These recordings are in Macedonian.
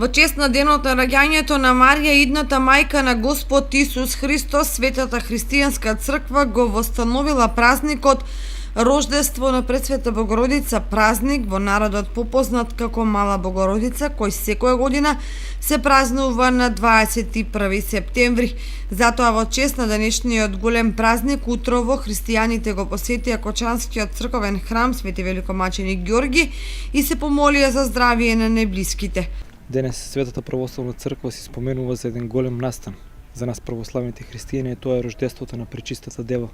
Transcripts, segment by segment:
Во чест на денот на раѓањето на Марија, идната мајка на Господ Исус Христос, Светата христијанска црква го востановила празникот Рождество на Пресвета Богородица, празник во народот попознат како Мала Богородица, кој секоја година се празнува на 21 септември. Затоа во чест на денешниот голем празник утрово христијаните го посетија Кочанскиот црковен храм Свети Великомаченик Ѓорги и се помолија за здравие на неблиските. Денес Светата православна црква се споменува за еден голем настан. За нас православните христијани тоа е рождеството на Пречистата дева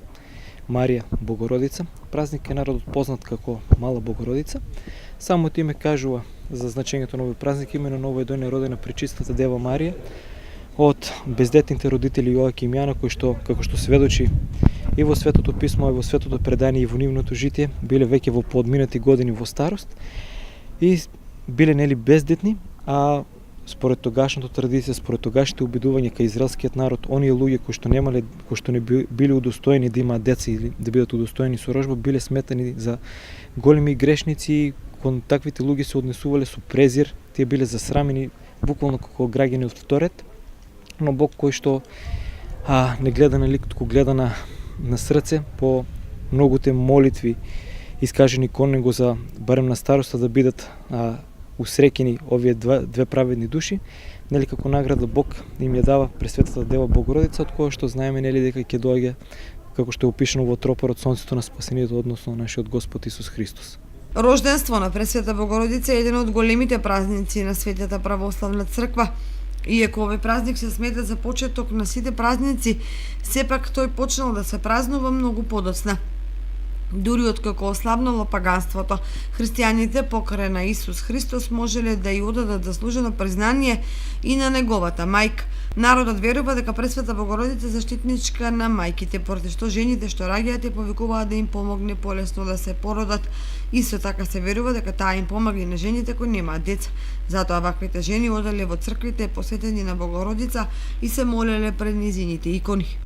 Марија Богородица. Празник е народот познат како Мала Богородица. Самото име кажува за значењето на овој празник, имено на овој ден е родена Пречистата дева Марија од бездетните родители Јоаким и Јана, кои што, како што сведочи и во Светото писмо и во Светото предание и во нивното житие, биле веќе во поодминати години во старост и биле нели бездетни, а според тогашната традиција, според тогашните обидувања кај израелскиот народ, оние луѓе кои што не биле удостоени да имаат деца или да бидат удостоени со рожба, биле сметани за големи грешници. Кон таквите луѓе се однесувале со презир, тие биле засрамени буквално како граѓани од вторет, но Бог кој што не гледа на лик, туку гледа на срце, по многуте молитви искажени кон него за барем на староста да бидат усрекени овие две праведни души, нели како награда Бог им ја дава Пресветата дева Богородица, од која што знаеме нели дека ќе доаѓа, како што е опишано во тропарот, сонцето на спасението, односно нашиот Господ Исус Христос. Рожденство на Пресвета Богородица е еден од големите празници на Светата православна црква. Иако овој празник се смета за почеток на сите празници, сепак тој почнал да се празнува многу подоцна. Дури откако ослабнало паганството, христијаните покрај на Исус Христос можеле да ја одадат заслужено признание и на неговата мајка. Народот верува дека Пресвета Богородица е заштитничка на мајките, поради што жените што раѓаат ја повикуваат да им помогне полесно да се породат. Исто така се верува дека таа им помага и на жените кои немаат деца. Затоа ваквите жени оделе во црквите посветени на Богородица и се молеле пред низините икони.